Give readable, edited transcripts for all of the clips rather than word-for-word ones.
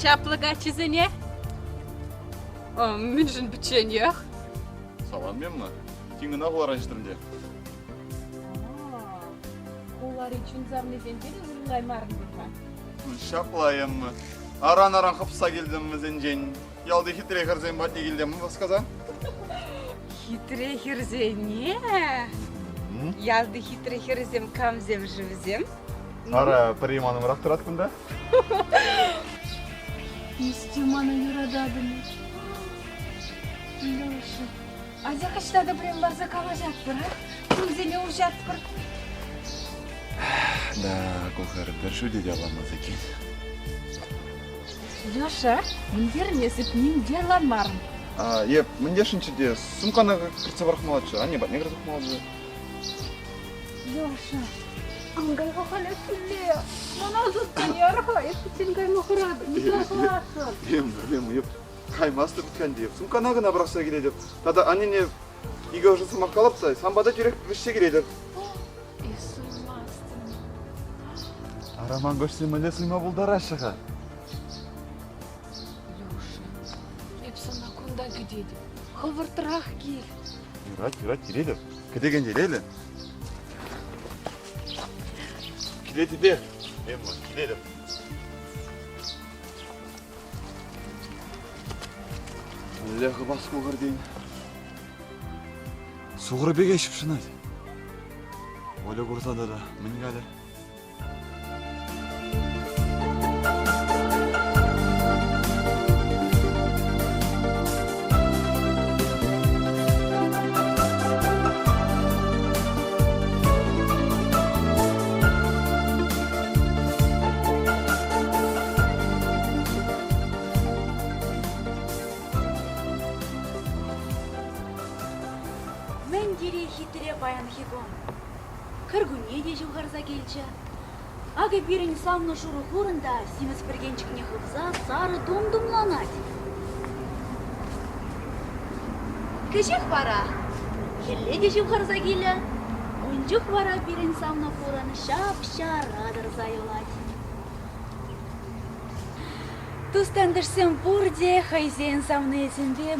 Çaplığa çizene. Münşin biçen yok. Salam ben mi? Şimdi ne kadar açtırınca? Onlar için zamleden beri zırlaymarım durma. Şaplayım mı? Aran kapısa geldim mi zencen? Yaldı hitre kırzen batı geldim mi baskaza? Hitre hirzene. Yaldı hitre hirzem kamzem живзем. Ara primanım raktır hakkında? Истимана юрададым. Лёша, а kaçta da prem barza kalacaktır ha? Kimzene uçaktır. Da, kokar, şu dedi alamaz ekin. Лёша, міндернесіп мен деламарым. Еп, міндешінші де, сумканы кіртсе барқмаладшы, а не бат, не кіртсе барқмаладшы? Лёша, аңғайға қалай күлле. Мана зұттын ярға, ескітсен қырады, не қыласың? Ем, каймасты біткән деп, сумканы ғына бірақса келеді. Тада анене иге ұжы сымақ қалапса, самбада жүрек вішше келеді. Араман көшсе мүлі сыйма бұлдар ашыға. Sana kunda gidelim. Hıvırtırak gel. Yurat, gidelim. Gidegen gidelim. Gidelim de. Emma, gidelim. Allah'ı bas koğur deyin. Soğuru bir geçip şunay. Öyle kurtada da, min gale. Bayan Higon. Kırgüne de juharza gelçe. Aga birin samna şuru hurunda simiz birgençikne hıvza sarı dumdumlanat. Kışık para. Helle de juharza gele. Uncuk vara birin samna huranı şapşaradır zayolat. Tustandırsın burde hayzen samna esinde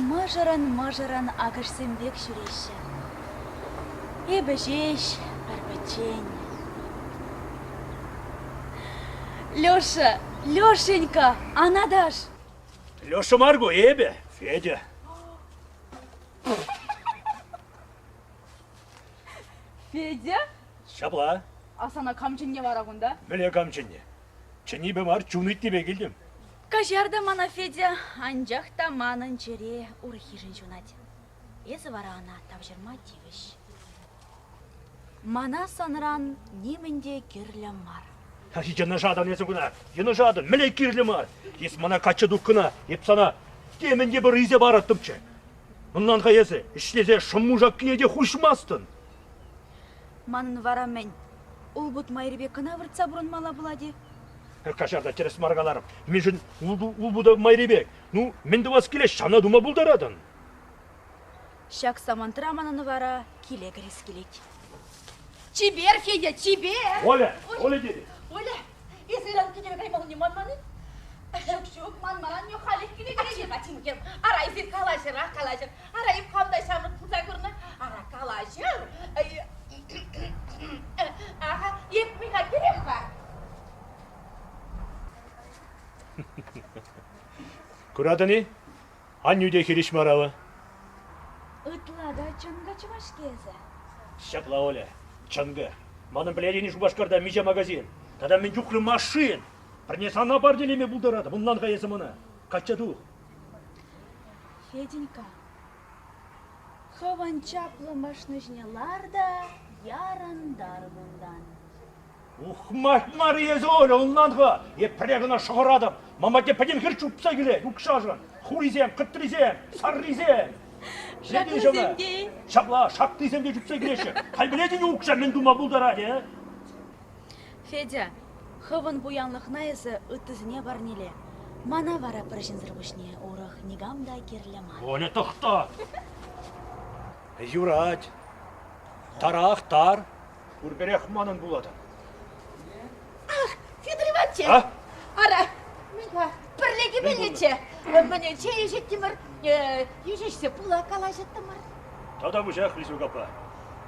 majaran agışsın bek şüreşe. Ебежеш, Арбачень. Лёша, Лёшенька, а надо ж. Лёша Марго, ебе, Федя. Fedya, Şapla, asana kamçınge var agunda. böyle kamçınne. Çeni be var, çunuyt be geldim. Кажарда мана Федя, анжақ та манын жере урхижин жунат. Езі вара ана тавжырма тивиш. Мана санран немінде керлем бар. Yanışadan nesin kuna? Yanışadan, melek kirli var. Yes bana kaçı dukkuna, hep sana. Deminde bir rize barattım ki. Bundan kayası, işlese şımmucak kine de hoşmastın. Манын вара мен. Ул бут майрбе кына выртса бурынмала булади. Kaşarda çeres margalarım. Мен ул буда майребек. Ну, мен de vas kile şana duma buldaradın. Шак самантыра манын вара киле грес келет. Чибер, Федя, чибер! Оля dedi. Оля, есеран кедеме каймағын не манманы? Жоқ, манмаран не халық кене кереге батим кем. Арай зер калашыр, калашыр. Арай қамдай шамыр пұлса көріні. Ара калашыр. Аха, еп миға керем бар. Kuradını? Hangi de kiriş maravı? Ытлада чынга чываш кезі. Şapla Оля, çangı. Manın bilediğini şu başkarda mice magazin. Tada min yukrı maşin. Принеса на барделеме булдырады. Bundan kayası mına. Kaçadı. Феденька, хаван чаплы машныжнеларда ярандар bundan. Махмар езі Оля, ondan ka. Прегына шығырадым. Мамаке пәден хір чупса келе. Юкшажын. Хуризем, қыттыризем, сарризем. Шаклызем де. Şapla, şaklıyzem de cüpse gireşi. Kalbiledin yoksa men duma buldarады. Федя, хаван буянлықна езі ыттызіне барнеле. Мана вара пыршын зырбышне орық негамда керлема. Оля тұқта. Юрать. Тарах, тар. Урберех манын болады. Федор Иванович! А? Ара, миға, бірле Міне чей жеттімір, ешешсе пұла қала жеттімір. Тада bu şey Hrisu kapı.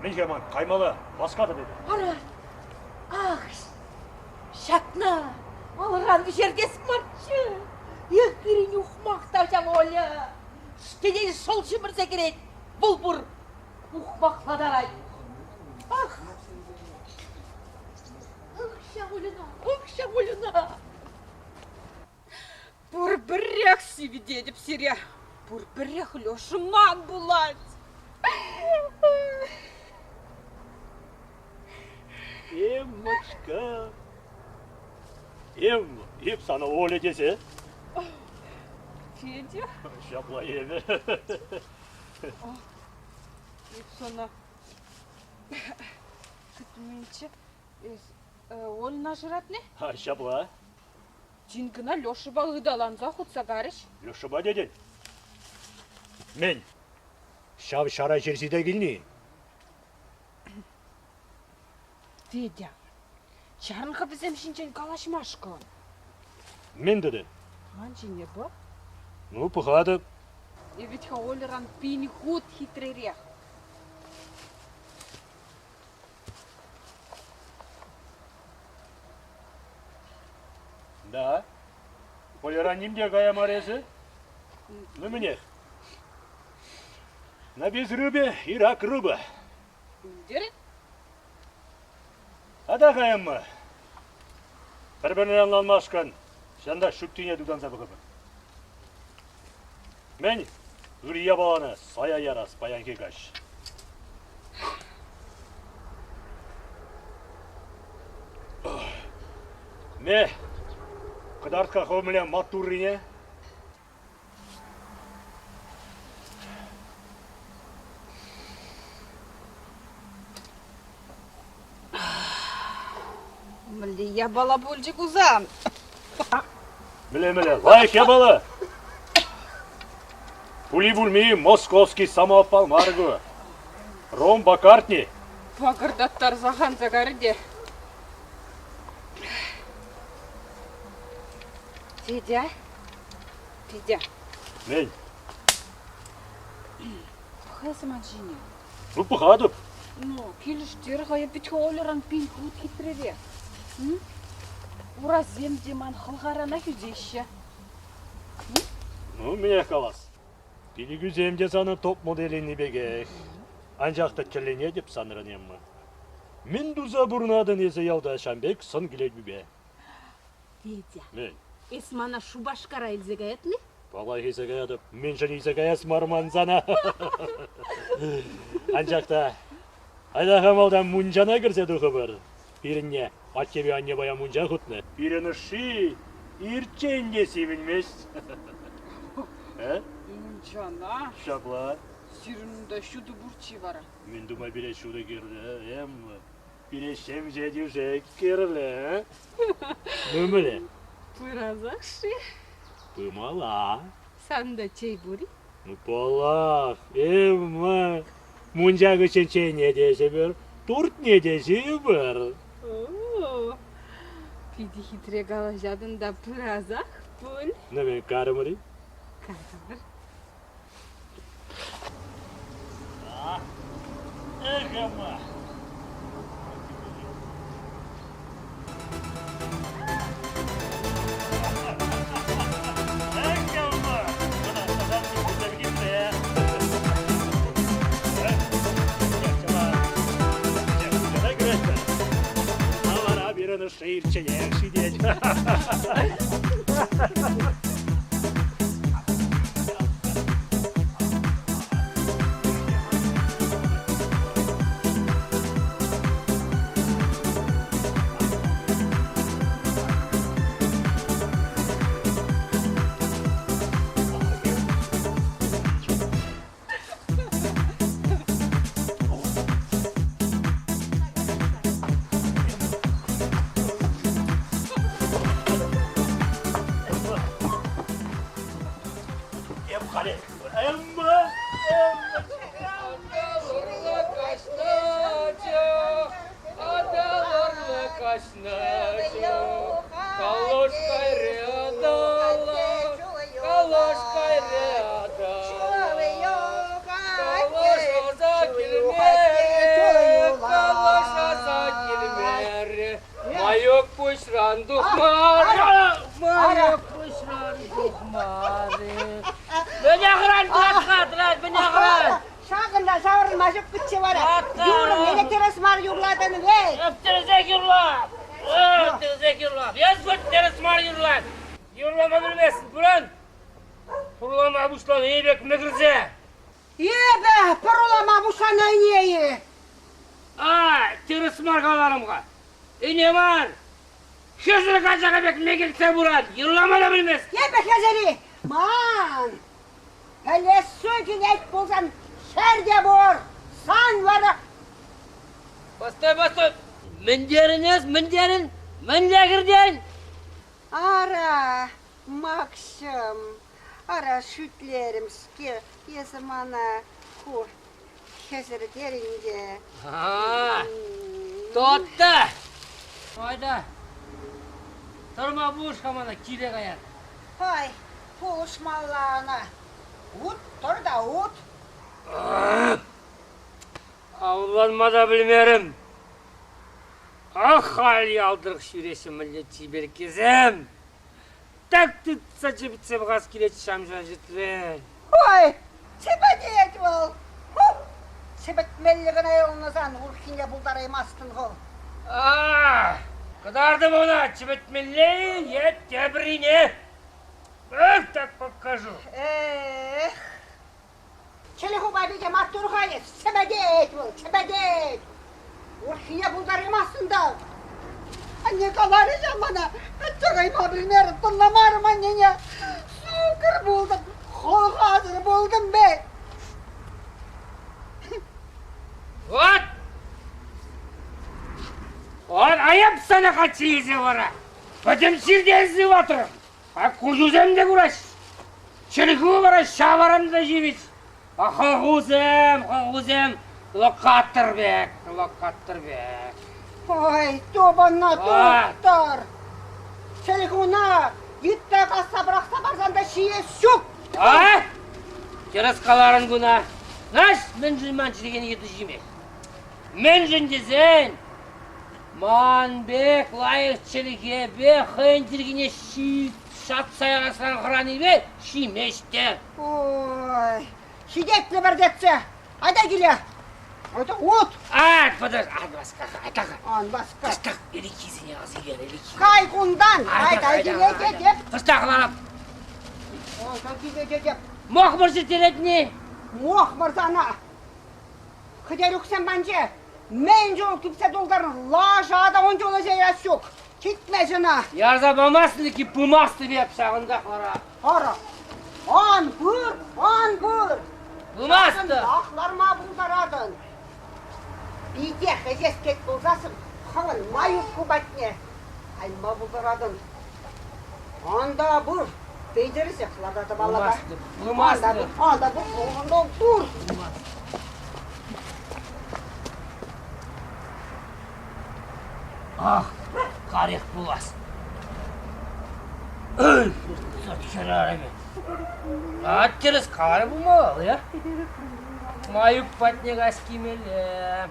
Men hemen kaymalı, baskadı dedi. Ара, ах, шақна, алыран жерге смарчы. Ех, керен ұқмақта жам оля. Штеден шол шымырса керет, бұл бұр ұқмақладарай. Ах, Шағулина. Бұр бірек севеде деп сере, бұр бірек лешыман бұлад. Эммочка. Еп sana öyle dese. Федя, Şapla evi. sana күтменші ол нажырат не? Ha şapla. Жингіна Лешыба ұйдаланза құтса қарыш. Лешыба dedin. Men. Şav şara içerisinde gelini. Федя, шарынға бізем шинчен калашмашкан. Men dedi. Анче не ба? Ну, похады. И ведь хаолеран пини худ хитререк. Да. Полираним де гая марезы. Ну, мне. На без рыбы и рак рыба. Дерет? Ада гайыммы. Бір-бірінен анламашқан. Жанда шүктіне дудан забығы. Мен үрия баланы сая ярас баянке қаш. Ме, қыдартқа қомылен маттуррине. Мілі, я бала бөлжік ұзам. Міле, лайк я бала. Пули-вульми московский самопал маргу. Ром Бакартни. Пағырдаттар заған загарды. Федя? Мен. Пұхайсыман жине. Ну, пұхадып. Ну, келіштер ғая біткі олыран пин худ хитререк. Ура земдеман қылғарана хүзеші. Ну, мне қалас. Пили güzemde sana top modelini begek. Ancak da kellenye dep sanırın emmi. Мен дуза бурнадан есе ялда шамбек сын келет бүбе. Федя, Мен. эсмана шубашкара илзегает не? Балай есе адып, мен жын есе гаяс марман зана. Ancak da айда хамалдан мунжана кірсе дұқы бар. Біріне ат кебе анне бая мунжа құтны. Біріні ши, ирченге sevilмес. Инчана, Şapla. сирунда шуды бурчи бара. Мен дума бире şurada girdi. Emmi. Bire şemce düşek kirli. Nümle. Пыразахши, Pımala. санда чей бури? Ну полах. Emmi. Munca gıçın çey ne dese bir. Turt ne dese bir. О, Феди хитре галажадын да пыразах пун. Ne ben karımırı? Кадыр. Emmi. Birinin şehirçeye şey diyecek. Emma. Калошкай рядала, Kavaş gayrıda. Kavaşa girmer. Kavaşa girmer. Mayok puşran duhmar. Mayok puşran duhmar. Beni kıran katılar, beni kıran. Şagında savurma şu kıtçı var. Hatta. Yorum yine teres var yurladın ve. Öptürüzek yurlar. Öptürüzek yurlar. Yaz götürüz mar yurlar. Yurlama bilmesin buran. Kurulama buşlan iyi bekmekirse. Ye be parolama bu sana niye? Teres markalarımga. İne var. Şözünü kaçaka bekmekirse buran. Yurlama da bilmez. Ye be kezeri. Man. Hele sökün et bulsan şerde bor. San var. Bastay. Menderiniz, mendergirden. Ara makşım. Ara şütlerim ski. Yazımana kur. Kezeri derince. Totta. Hayda. Durma bu şamana kile kayar. Hay buluşmalarına. Ut dur da ut. Avlanma da bilmiyorum. Hali aldırık şüreşim milletçi bir kezem. Tak tut saçı bitse gaz kireç şamşan jitver. Hay sepet ol. Sepet melliğine yolunuzdan ulkine buldaraymasın kol. Kadardım ona çibetmeli yet tebrine. Tak покажу. Çelehu babice mattur hayır. Sebedet ol, sebedet. Ulkine buldaraymasın da. Anne kavaracağım bana. Çakayma bilmiyorum, anlamarım annene. Sukur buldum, kol hazır buldum be. Вот! Вот, ayıp sana kaç izi var ha. Bacım sirdensi vatır. Ha kuzuzem de kuraş. Çelikü var ha şavaram da jiviz. Ha kuzuzem. Lokattır bek. Oy, tobanna Vay. tuttar. Çelikuna, git de kassa bıraksa barsan da şiye şuk. Ha? Keres kaların buna. Naş, men çiligeni yetişimi. Men sen. Man bek layık çelike be hınçirgine şat sayarasından kırani be şimeşte. Oy, şiddetle berdetse. Hadi gile. Hadi ut. Pıdır, baska, An baska. Fıstık, elikizini ağzı gel, elikizini. Kaygundan. Hayda gile gidip. Fıstıklanıp. Hayda gile gidip. Muhbırsı teretni. Muhmır sana. Kıder yoksan bence. Mence ol kimse doldarın. Laşada onca olacak yok. Gitme cana. Yarza bamasını ki pımastı bir yapsağındaklara. Hara. An bur. Pımastı. Aklarıma buldaradın. Bir de hezesket bulgasın. Kalın mayıp kubatne. Ayma buldaradın. Anda bur. Beydiriz yaklarda da vallahi. Pımastı. Anda bur. Anda dur. Karık bulas. Öl! Saçları arame. Atırız karı bu mal ya. Mayuk patne gaskimele.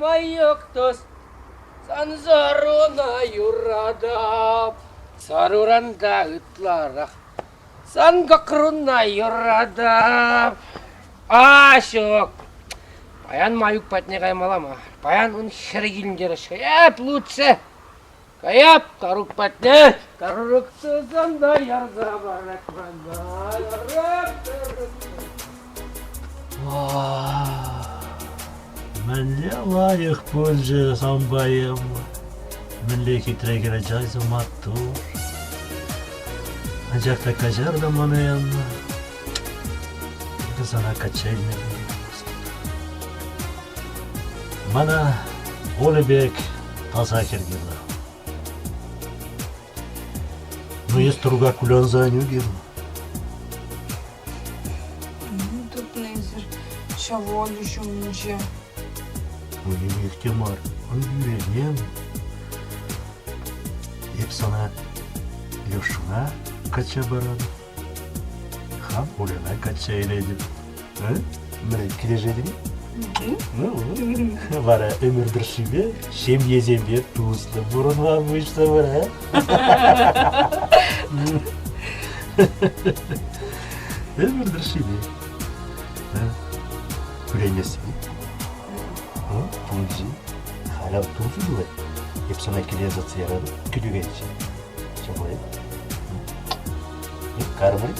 Mayok dost. San zaruna yurada. Saruranda ıtlarak. San kakruna yurada. Aşık. Паян маюк патне каймалама. Паян он херегилиндер шаяп лучше. Каяп тарук патне. Тарукту занда ярза баракманда. Менде лайық бөлжі самбайым. Менде кетірегері жайзы маттур. Ажақта кажар да манаям. Кызана качайны. Mana Олебек таза кергені. Ну, есть друга кулен за нюгим. Тут незер, шаволю шумниче. Bu gibi ihtimal. Yüreğim. Hep sana Лешуна кача барады. Хам олена кача елейді. Міне кележеді бара өмірдіршіме, шем езембе туысты бұрынға бұйшты бара. Өмірдіршіме. Күренесі. Туынжи. Халал туысы дуай. Епсана келе жатсы ярады. Күдігенші. Шабай. Кармай.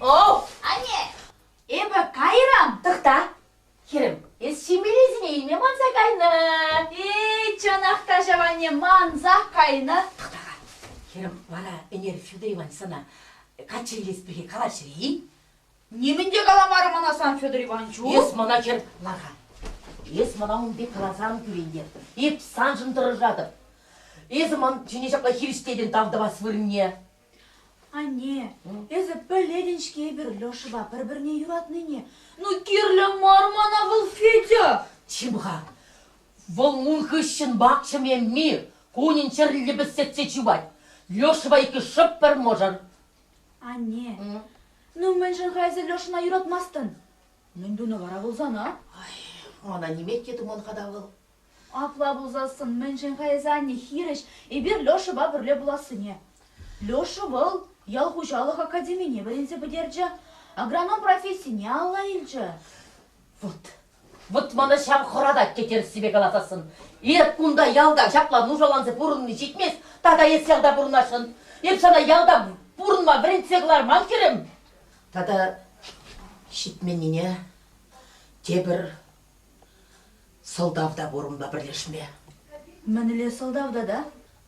О, Эбі қайрам? тұқта. Херім, шимелезіне елме манса кайны. Чанақта жабане манзақ қайны. Тұқтаға. Херім, бара энер Федорован сана качы елеспеге калашыры. Немінде каламары манасан, Федор Ивановичу? Ес мана хер, лаға. Ес мана ұнды каласан күрендер. Еп сан жындыры жады. Езі ман чене жақла хириштеден тавдабас вырынне. Анне, эзі біледіншке бір Лешыва бір-біріне юратныне. Ну, керлі мармана бұл Федя. Чимға, вол мұнхышын бақшымен мир, конин черлі біссетсе чубай. Лешыва екі шып бір можыр. Анне, ну мен жын хайзы Лешына юратмастын. Мен дуны бара болзана. Ана немет еді мұнғада бұл. Апла болзасын, мен жын хайзы анне хиріш, бір Лешыва бірле боласыне. Леша был ялхушалық академине бірінсе бідерджі, агроном профессияне алла елджі. Вот мана шам хорадат кетер себе калатасын. Еп кунда ялда жапла нужалансы бұрынны жетмес, тада ес ялда бұрынашын. Еп сана ялда бұрынма бірінсе қылар ман керім. Тада шитменіне тебір солдавда бұрынба бірлешме. Мініле солдавда да?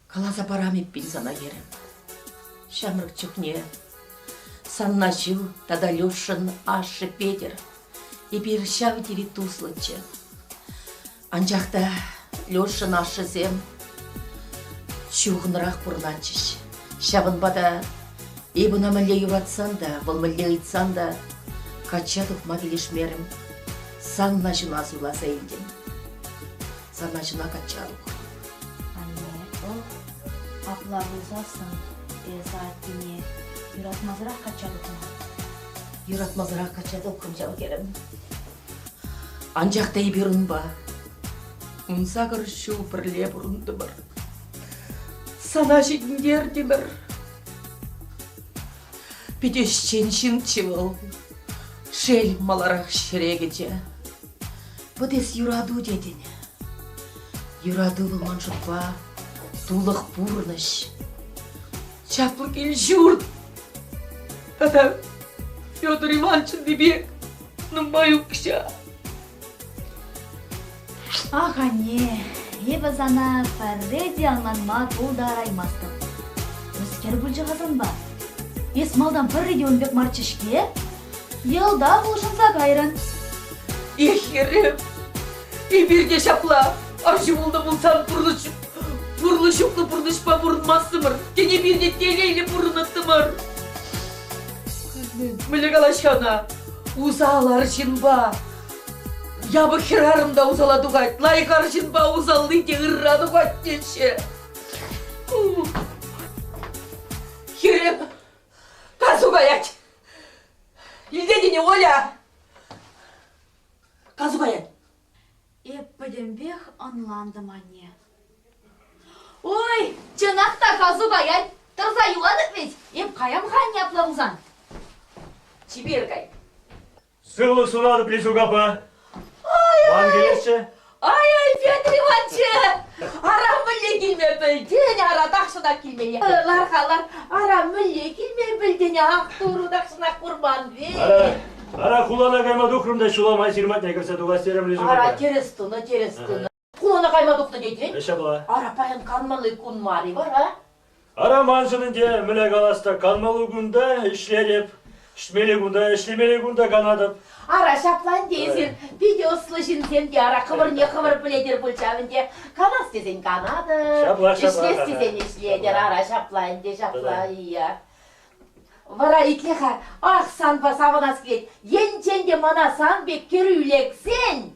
Каласа парам еппін сана керім. Шамрык чухне, санначу, тада Лешин, Ашы, Петер, и перещавы тери туслычы. Анжақта Лешин, Ашы зем, чуғынрақ бұрначыш. Шавын бада, ебіна мүлі юратсан да, бұл мүлі ұйтсан да, качадық мағелешмерім, санначуна зуласа елден. Санначуна качадық. Анне, апла болзасын. Езатыне юратмазырақ качадықына. Юратмазырақ качадықым жау керім. Анжақта еберін ба. Ұнсағыр шу бірле бұрынды бір. Сана жегіндер де бір. Бедешчен шын чевыл. Шел маларақ шерегеде. Бұдес юраду дедін. Юраду бұлман жұтпа. Тулық бұрныш. Чапыл кел жұрт. Тада Федор Ивановичын дебек. Нымбаю кіша. Ах, анне, ебі зана фәрреде алманма толда араймастым. Өскер бүлжі қазан ба? Ес малдан пірреде өнбек марчышке? Елда бұлшынса қайрын. Ехерім. Еберге шапла. Аршы болды бұлсан бұрылышып. Бұрылышықлы бұрылышпа бұрынмасымыр. Кене бірде телейлі бұрыныттымыр. Мүлі қалашқана. Узалар жынба. Ябы херарымда узаладу қайт. Лайқар жынба узалды де ұрраду қайт денші. Херем. Қазу қаят. Илдедіне Оля. Қазу қаят. Еппеденбех онландым анне. Ой, чынақта қазу қаян. Тұрза юладық ведь. Еп қаям қайын апла ұлзан. Чибер қай. Сылы сұрады білесу қапа. Ман келесші? Ай, Петр Иванович! Арам мүлі келме білден, ара дақшына келмене. Ларқалар, арам мүлі келме білден, ақ тұру дақшына құрбан бе. Ара құлана қаймады ұқырымда шуламай сирматне кірсе туға стерем білесу қапа. Ара терес тұны. Құлана қаймадықты дейден? Эше бұла. Ара паян канмалы күн мари бар, а? Ара маншының де мүлі қаласта канмалы күнда ішлелеп, ішмелі күнда, ішлемелі күнда канадып. Ара шаплан дейсің, видео слышын сен де ара қывыр біледер бұлчавын де, канас дезен канады, ішлес дезен ішледер, ара шаплан де иә. Вара итлеха, ах санпа саванас келет, ен де мана санбек керүлек сен.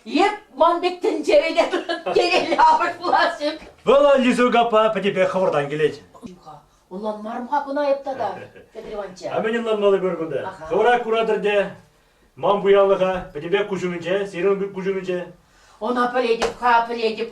Еп Манбектен жереде тұрып келелі абыш бұласың. Вала Лизу капа пәтепе хабардан келеді. Улан марымға күн айыпта да, Петр Иванович. Аменен малы көргенде. Аха. Хабара курадырде. Ман буялыға пәтепе күжімінше, серің бүк күжімінше. Ona піледіп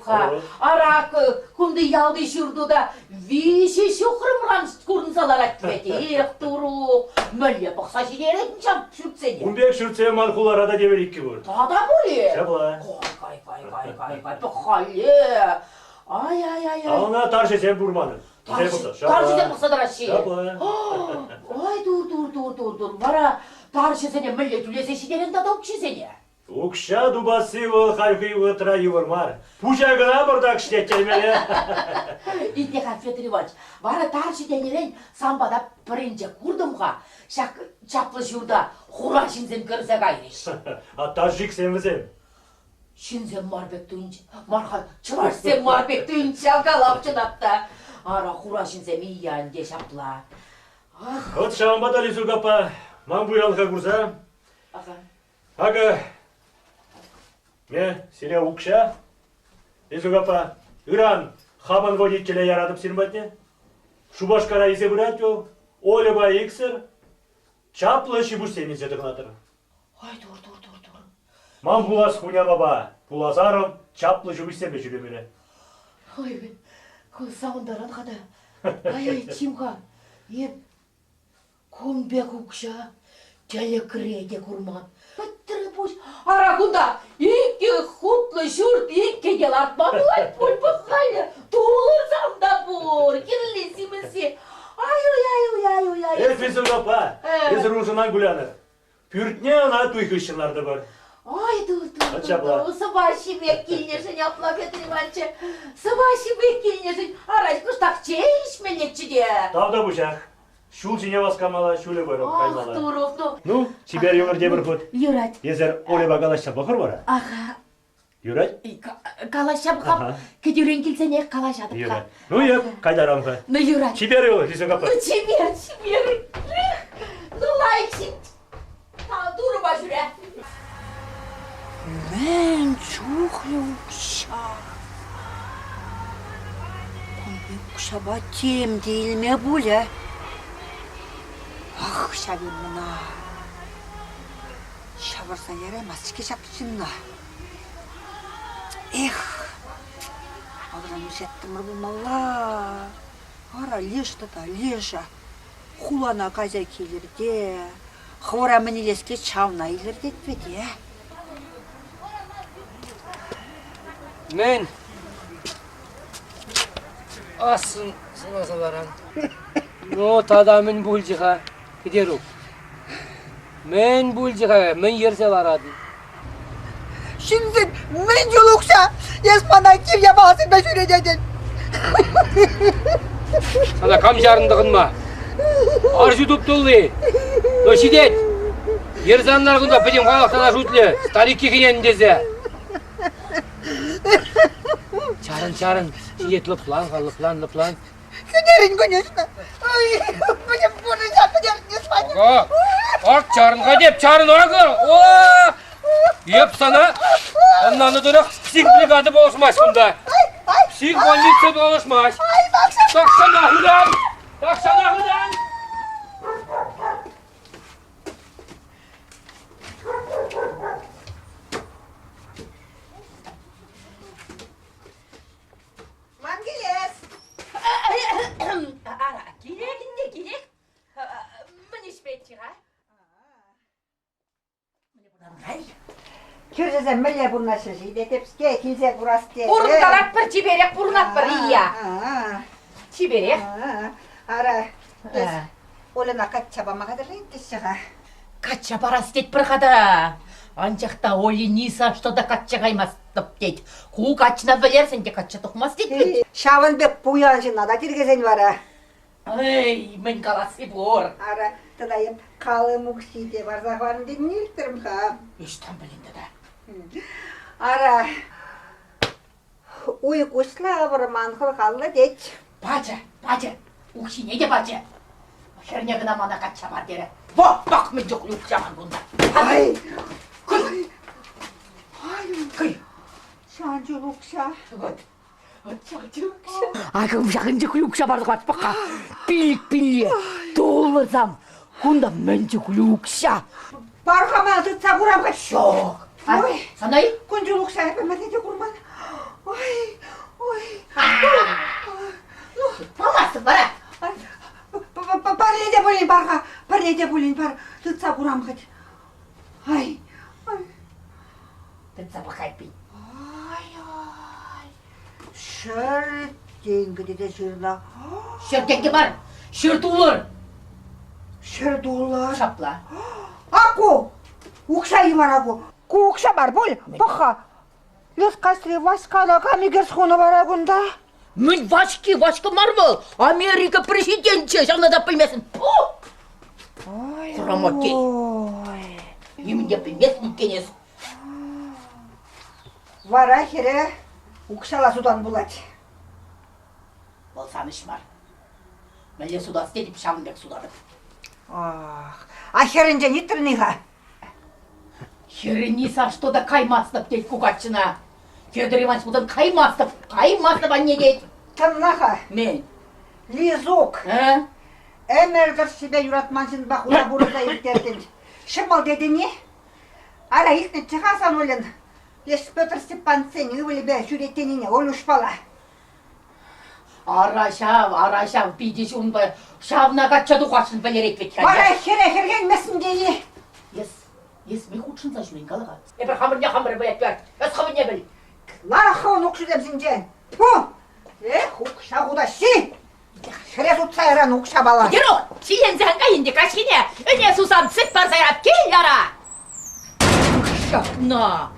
ха. Арак күнді ялды жүрді да, виші шоқырымран көрінсалар әттібеті. Еқ тұруқ, мүлі бұқса жинеретін жамп жүртсене. Күнбек жүртсе малқулар ада дебер екі бөр. Тада бұлі? Шабла. Қай, бұққалы. Ай. Алына таршы сен бұрманы. Таршыден бұқса дырашы. Шабла. Ай, дур. Бара таршы сене мүлі түлесе шидерін тада ұқшы Укша дубасы ол халқы ұтыра ювармар. Пужагына бұрдақ штеттелмелі. Иттехан Петр Иванович, бара таршы денерен самбада бірінже күрдімға, чаплы жұрда хура шинзен кірзе қайреш. Ата жик сенмізем. Шинзен марбек түйінче, мархан чырашсен марбек түйінче алғалап жынапта. Ара хура шинзен мияңге шапла. От шамбада Лизу капа, ман буялыға курса. Ага. Мен сире укша, Лизу капа, Иран хаман водителя ярадып сирматне. Шубашкара изе бұрат ел, олеба иксір, чаплы шибуш сенезе дығынатыр. Ай, дур. Ман булас хуня баба, булазарым, чаплы шибуш сенбе жүремелі. Ой, көз сауындаран қада. Ай, тимға, еп, көмбек укша, жайлы кіреге құрман. Біттірі бұш, арағында, екі құтлы жүрт, екі ел артма бұлай, пұлпыққалы, туылыр замда бұр, керлесімізсе. Ай. Лизу капа, езір ұжынан гуляныр. Пүртне ана туйхышынларды бар. Ай, дур. Чапла. Сыбашимек келнешін, апла Петр Иванович. Сыбашимек келнешін, араш күштақ чейш менекчіде. Тавда бұшақ. Шул жіне басқамала, шуле көріп қаймала. Туруq. Ну, Сибер өмір дебір құд. Юрать. Езір олеба қалашша бұқыр бара. Аха. Юрать? Калашап қап, кедерен келсене калашадып қап. Юрать. Ну, еп, қайдарамға. Ну, Юрать. Сибер ел, Лизу капа. Ну, Чибер. Ну, лайкшин. Турба жүре. Мен чухлю укша. Көмбек укшаба тем дейілме бұлі. Ах, шабин мұна. Шабырса ярамас, ішке шапшынна. Эх, адыран үшеттімір бұлмалла. Ара лежа. Хулана қаза келерде. Хора мінелеске чавна елерде етпеде. Мен асын сынасаларан. Но тада мен бульжиға кедеру. Мен бульжиға мен ерселарадым. Şimdi men yoluksa esmana kirye basın be şürededin. Sana kam жарындығын ма? Аржу туптулы. Но шидет. Ерзанлар күнда педем қалақтана жутлы. Старикки кенен дезе. Çarın. Şiddet lıplan. Günerin конечно. Ay, benim bunu yapacağım esmana. Ак çarınға деп çarın ағы. Еп sana. Ondan ötürü psihbrigada boluşmaz bunda. Psihpolitsiya boluşmaz. Taksana hıdan. Mangiles. Ara, gerek. Müniş betçiğa. Kürcezem mille bunlar şişide tepske kilse burası. Burundalat bir çiberek, burunat bir iya. Çiberek. Ara. Olana kaç çabama kadar renkleşiğa. Kaçça parası det bir kada. Ancakta oli nisa что да kaçça kaymaz tıp det. Ku kaçına bilersen de kaçça tukmaz det. Şavan bep bu yansına da tirgezen var ha. Ay, men kalası bor. Ara tadayım kalı mukside var zaten dinlirtirim ha. İşten bilindi de. Ara uykusla varman kallı geç. Bacı. Ukşi ne de bacı? Her ne kadar bana kaçça var dere. Bak men çok yukcaman bunda. Ay. Kıy. Жанжулукша. Агым жағынжы күлікша барды қатпаққа. Билік, долларзам. Кунда мәнжі күлікша. Бархама тұтса құрамға. Жоқ. Ой. Санай? Күнжулукша әпімәдеде құрман. Ой. Паласы бара. Парледе болин барға. Парледе болин бар. Тұтса құрамға. Ай. Тұтса бақайпын. Шыр денгі де жырна. Шөртенге бар. Шөрті ұлыр. Шыр доллар. Шапла. Аку! Укша бар аку. Ку укша бар бол. Баха. Лес кастри васкала камигер схона бар агунда. Мен вашки мармыл. Америка президентче жаңада білмесін. Құрама кел. Емінде білмесін кенес. Вара хере укшала судан булат. Болсам іш бар. Мәле суда істедіп шамынбек судадып. Ахерінже нитрніға. Херениса, что да каймастып дейт кукатчына. Федор Иванович бұдан каймастып анне дейт. Тымнаға. Мен. Лизок. Эмердір себе юратманшын бақула бұрыда ертерден. Шымал деді не? Ара ихне чығасан олын. Еш Петр Степанцен үвілі бә жүреттеніне ол ұшпала. Арашав, бидеш ұнбай. Шавна қатчаду қашын білерек бет. Бара херген месін дейі. Ес, мен худшынса жүрейін қалаға. Эбір қамырне баят бәр. Өз қамырне біл. Лара қауын ұқшыдем сінжен. Пу! Ұқша құда си! Шырез ұтса еран ұқша бала. Деро, силензен қайынде қашкене. Өне сусам сіп бар сайрап кел яра. Шақна,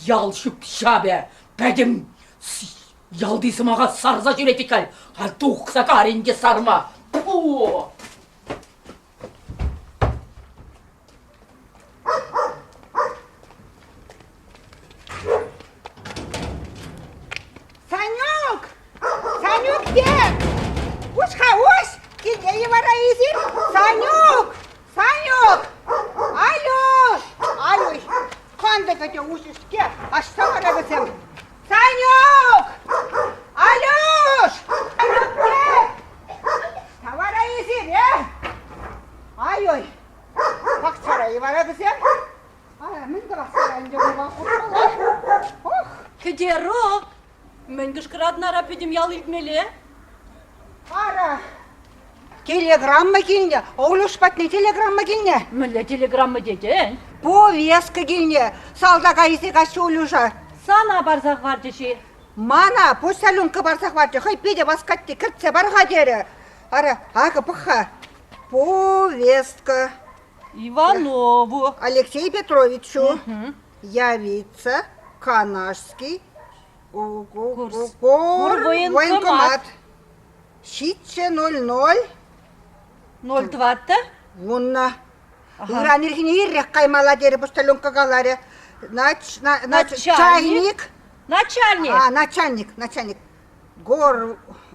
ялшып шабе. Бәдім, ялдысымаға сарза жүретік кәл. Алтуқса қаренге сарма. Пу! Санюк где? Уш! Где его раизир? Санюк! Алёш! Қандай көте ушышке? Аштава рагысым. Санюк! Алёш! Санюк где? Тава раизир, Ай-ой! Бақчара его рагысым. Мінді бақсара інже бұға құршылай. Кедеро, мен кышкырадын ара педем ял илтмеле. Ара, телеграмма келіне, олышпатны телеграмма келіне. Міле телеграмма деде. Повестка келіне, салдаға есек ашы олыжа. Сана барзақ бар деші. Мана, почтальонка барсақ барды, хай педе басқатты кіртсе барға дері. Ара, ағы бұққа. Повестка. Иванову. Алексей Петровичу явится Канашский военкомат. Щитче 00. 02-та? Вунна. Иран ирхіне иррек қаймала дері почтальонка қалары. Начальник. Начальник.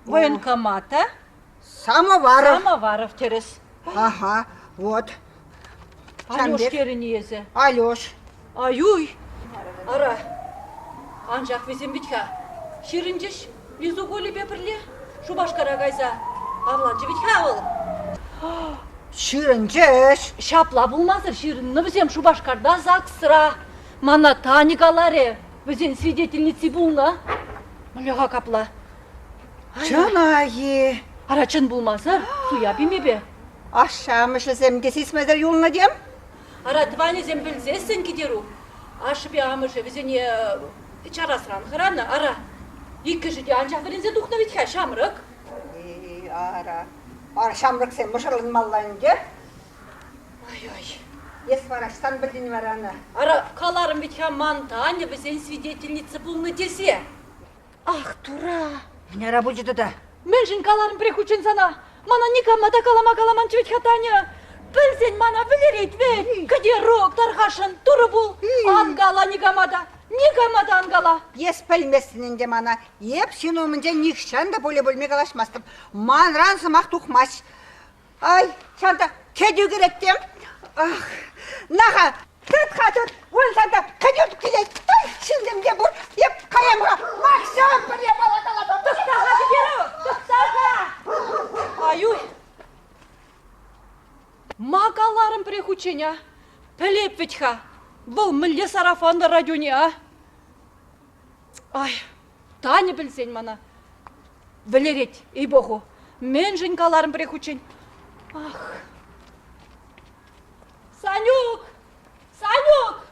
Военкомата. Самоваров терес. Ага, вот. Алёш керінезі. Алёш. Аюй. Ара. Анжақ везен бітка. Ширінжеш, лизу голі бепірле. Шубашкара гайза. Авланжы бітка ол. Ширінжеш. Шапла булмазыр ширінні візем Шубашкарда зақсыра. Мана танигаларе. Візен свидетельницы булна. Мүліға капла. Жанайы. Ара чын булмазыр. Суя бімебе. Aşağımışız hem kesismeder yoluna diyem. Ара тванезем білзесін кедеру. Ашыбе амышы візене чарасыран хыраны. Ара. Икі жіде анжақ бірінзе дұқны бітке шамрық. Ара шамрық сен мұшырылын маллайын де. Ай-ай. Ес вараштан бірден вараны. Ара қаларым бітке мантане візен свидетельницы бұлны десе. Ах, тура. Не рабочеді да. Мен жын қаларым прекучен сана. Мана никамада каламан чебет хатаня. Білсен мана білерет вет. Кадерок тарғашын тұры бұл. Ангала никамада ангала. Ес пілмесінен де мана. Еп сен өмінде никшан да бөле бөлме қалашмастым. Манран сымақ тұқмаш. Ай, шанда кеду керектем. Ах, наға Tut hatır, olsan da kaçırdık gidek. Ay şimdi de bu, yap kayamra. Maksim bir yapala kalaba. Тықта хаты беру, тықтаға. Аюй. Мағаларым приучения. Пілеп вітха. Бұл мүлде сарафанды радионе, а? Ай, Таня білсен мана. Білерет, ей богу. Мен жинкаларым приучен. Ах. Санюк! Санюк!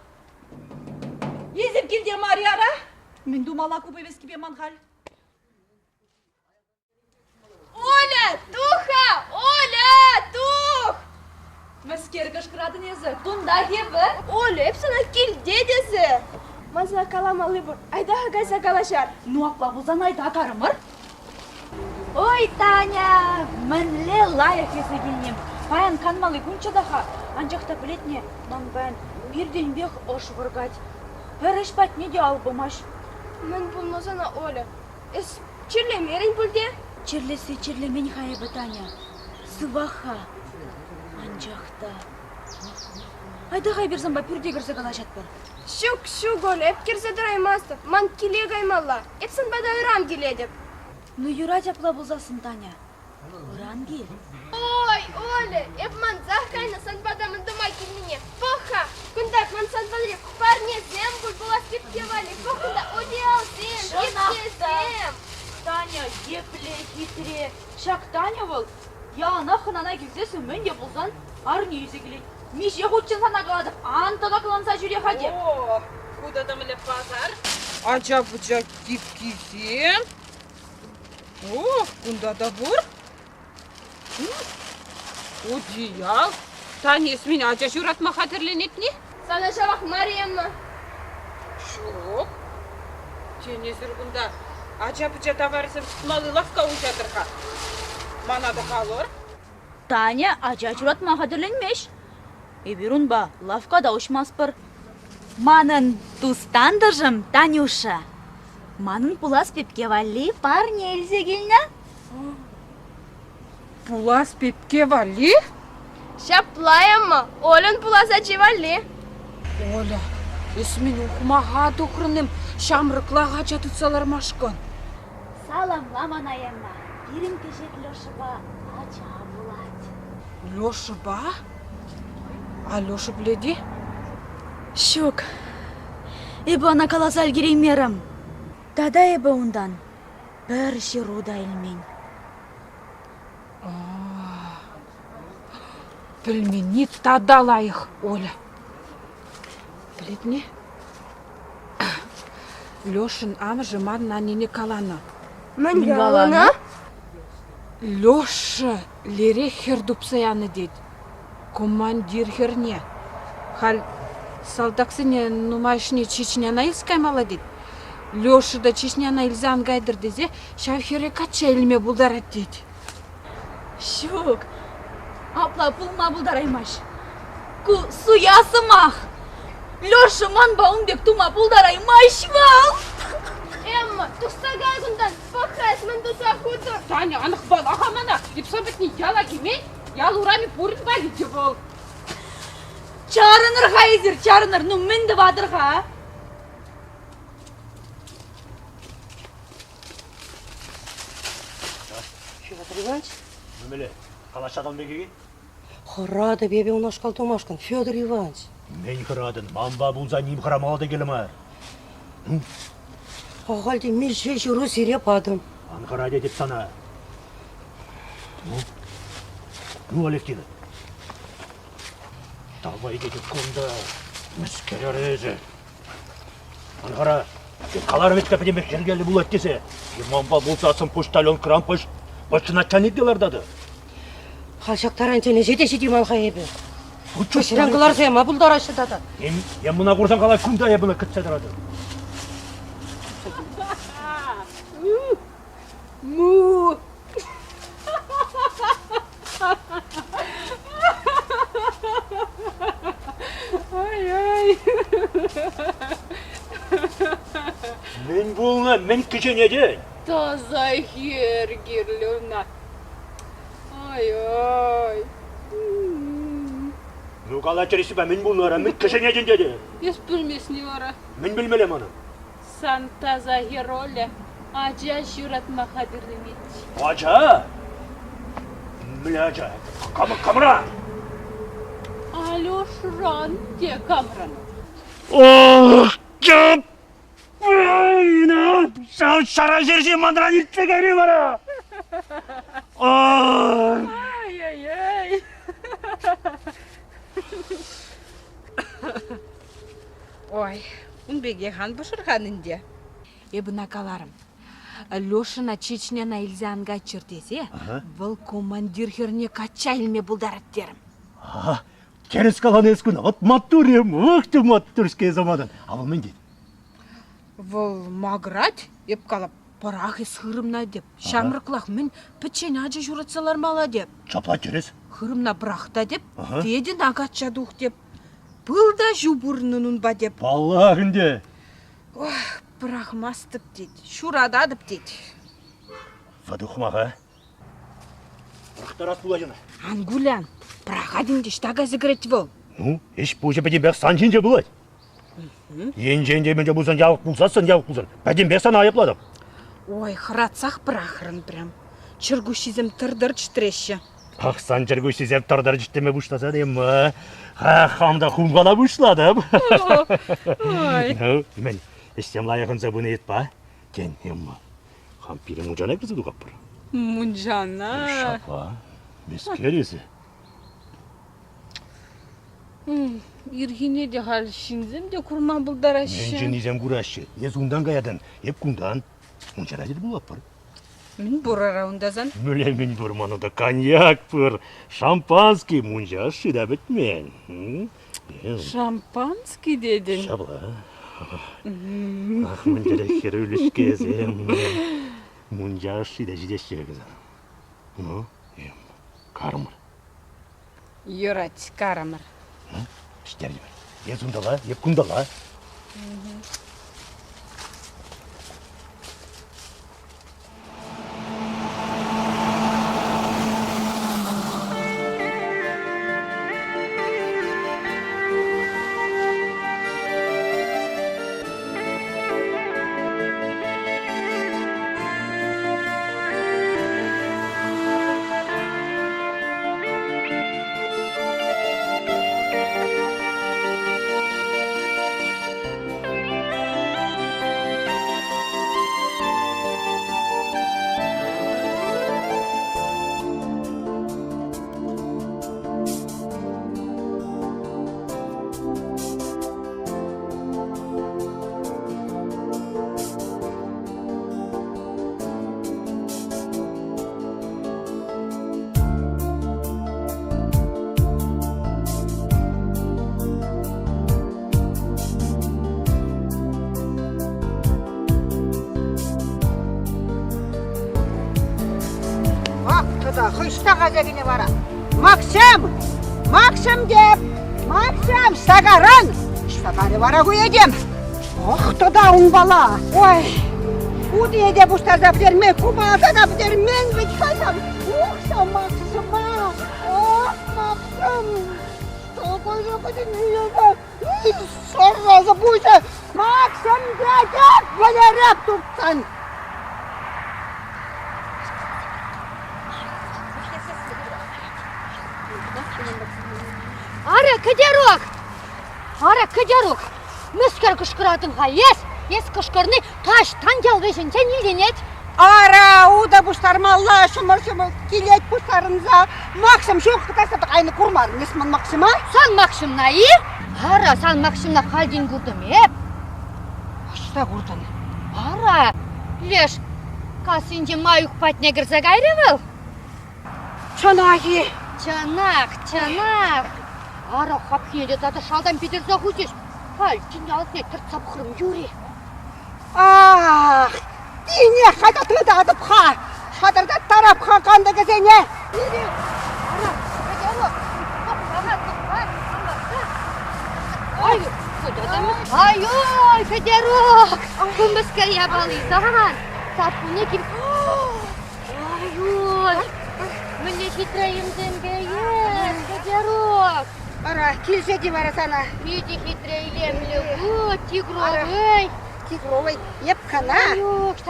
Езіп келдер Марияра? Мен думала кубы вескебе манғал. Оля, Туха! Оля, Тух! Мәскергі шқырадын езі, тұнда хебі? Оля, епсана кел дедесі. Маза каламалы бұр, айдаға гайса калашар. Ну апла бұлзан айда қарымыр? Ой, Таня, мінле лайық есегенем. Паян канмалы күнчадаға, анжақта білетіне, ман бән бірден беқ ош выргать. Бір ішпәт не де албымаш. Мен бұлмазана, Оля. Эс чирлемерін бұлде? Черлесі черлемен хайыбы, Таня. Сываха. Анжақта. Айдағай берзан ба пүрде кірсе қалашат бір. Шук, Оля, еп керзе дұраймастып. Ман келе гаймалла. Епсін бада ұрам келедіп. Ну юра жапла бұлзасын, Таня. Уран кел. Ой, Оля, еп ман захкайна санбада мындымай келміне. Поха, күндак ман санбадыреп парне зем бұл бұла спепкевали. Похында одеял зем, епкезем. Таня, епле, хитре. Шак Таня бол. Яна хынана келсесі мен де бұлзан арне есе келейді. Меше құтчын сана қаладып, антыға қыланса жүре қадеп. О, куда там или пазар? Ача-буча кип-кисем. О, кунда да бур? Одеял. Танес меня ача журатма хатırленетни? Sana şabak Meryem'e. Шок. Тенесір кунда ача-буча товарысым малы лавка учатырға. Мана да қалыр. Таня, ача чурат махадырленмеш. Эбирун ба, лавка да ушмаспыр. Манын тустандыржым, Танюша. Манын пулас пепке вали парне эльзе келна. Пулас пепке вали? Şaplayan Olun pulasa çivalli. Оля, есмен оқымаға доқырыным шамрықлаға жатытсалар машқын. Саламла манайымма. Бірім кешет Лешыба ача булат. Леша ба? А Леша біледі? Шук. Эбі ана каласал кереймерім. Дада эбі ондан. Бір шеруда елмен. Білмені тадалайық, Оля. Біледі не? Лешын амы жыман нанене каланы. Мен galana. Леша лере хердупсаяны дейді. Командир херне. Хал салдақсыне нумайшыне Чечняна илскаймала дейді. Леша да Чечняна илзан гайдыр дезе, шав хере кача елме бұлдарат дейді. Шук. Апла пулма булдараймаш. Ку суясымах. Леша манба умбек тума булдараймаш вал. Emma, tuksa gaygundan bakras men tusa kudur. Таня, анық бал, ақамана, епсабетні яла кемей, ял урами пурын бали жебол. Чарыныр хайзер, чарыныр. Ну мінді бадырға. Федор Иванович? Немеле, қалаш адам бекеге? Хорада бебе унашкал томашкан, Федор Иванович. Мен қырадын, мамба бұлза нем қырамалады келімар. Ағалды мен жүру сереп адым. Анқарады деп сана. Ну, Алевтина. Давай кетіп конда. Мүскерер өзі. Анқара, қалар ветка педемек жергелі бұл өттесе. Мамба бұлсасын почтальон крам почтына чанетделардады. Қалшақтар әнтені жете-жете малға ебі. Көшірәңгілар зема бұлдар ашыдады. Ем мұна құрсан қала күнді айыбына күтседірады. Му! Ай-ай! Мен бұлына, мен кішенеді. Таза хер герлюна. Ай-ай! Ну, кала чересі ба, мен бұлнара, мен кішіне жен деді. Ес білмесіне вара. Мен білмелем оны. Сан таза героле. Ача журатма қадірлемет. Ача? Мляча, камыра! Алешран те камран. Ох, жап! Айна, шара жерже мандран итті кәре бара! Ой! Ай-ай-ай. Ой, унбеге хан бушырған инде. Ебіна каларым. Лешина Чечняна Ильзанга чертесе, бұл командир херне кача илме бұлдарат дерім. Керес калан ескін, от маттурем, өкті маттурская замадан. Ал мен дейді. Бұл маграть, еп қалап, парақ ес хырымна деп. Шамырқлақ мен пічен ажы журатсалар мала деп. Чапла керес. Хырымна бірақта деп, деді нагатша дух деп. Бұл да жубурнынын ба деп. Баллағынде. Ох, бірақ мастып дейді, шурададып дейді. Фадухмаға. Бірақтарас бұла жана. Ангулян, бірақ адинде штага зігірет бол. Ну, еш бұжы бәден бәқ сан женже болады. Енженде менде бұлсан явық бұлсасын, явық бұлсан. Бәден бәқ сан айыпладым. Ой, хыратсақ бірақырын прям. Чыргушизм тырдыр чтреща. Ақ сан чыргу сезеп тұрдар жіштеме бұштаса деймі. Хамда хумғала бұшладым. Ой. Мен, істем лайықынса бұны етпа. Кен, емі. Хам пирі мұнжана кізі дұғап бұр. Мұнжана. Шапа, мескересі. Иргине де хал шинзем де курма бұлдарашы. Мен жен изем күрашы. Ез ұндан қаядан, еп күндан. Мұнжана деді бұлап бұр. Мен бұрара ұндазан. Мүле мен бұрманында коньяк бұр. Шампанский мұнжашы да бітмен. Шампанский дедін. Шабла. Ах, мұнжара хер өлішкезем. Мұнжашы да жидеші кізан. Ну, кармыр. Юрать, карамыр. Штер дебір. Ез ұндала, еп күндала. Вақтыда хышта ғазабіне бара. Максим! Максим деп! Максим, сагаран! Штаганы бара көйедем. Вақтыда ұн бала. Ой, уды де бұштаза бідерме, кумаза да бідермен бід қайсам. Оқса, Максима! Ох, Максим! Такой же бідін үйелді. Сорразы бұйсы. Максим дедек, валереп тұртсан. Ара, кадерок! Ара, кадерок! Мүскер кышкыратынға ес кышкырны таштан жалбешін сен елденет. Ара, уда бұштармалла, шымыр-шымыр келет бұштарымза. Максим шоқты тастады қайны құрмарын, есмін Максима? Сан Максимна и? Ара, сан Максимна қалден күрдім еп. Ашта құрдың. Ара, леш, касынде маюк патне кірза кайры был? Чанағы. Чанақ. Ара, хапхеде таты шалдан петер захутеш. Хал, чине алтне тыртсап қырым юри. Ах, дине қайда тұйда адып қа. Шадырда тарап қа қанды кізене. Ара, кадерок! Ай-ой, кадерок! Күмбіскер ябалыйсан. Сапуне кем... Ай-ой! Мне хитроим земге ес, кадерок! Ара, келсе де бара сана. Миди хитрейлемлі, тигровый. Тигровый, епкана.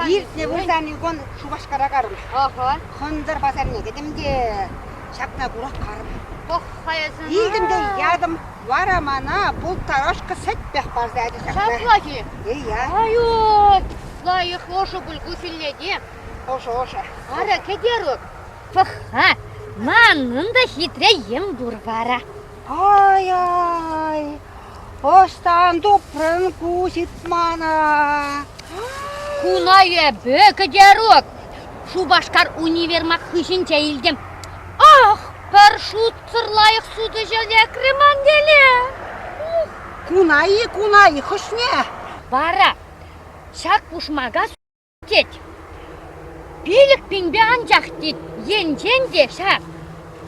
Ертне бұлдан үйген Шубашкара қарым. Ага. Қондар базарына кедімде шапна бұрақ қарым. Ох, қаясына. Елдімде ядым варамана бұл тарошқа сәтпек барды әді шапна. Шаплаги. Я. Ай-ой, лайық ошы бүлгі филледе. Оша. Ара, кедерік. Фыха, манын да хитреем дұрвара. Ай. Остан дупрын кусит мана. Кунае бе, кедерік. Шубашкар универмақ хышын жәйілдім. Ах, бір шутсыр лайық суды жәлі креман деле. Кунай, хышне. Бара, шак пушмага су**тет. Билік пенбе анжақ дед, енжен де шак.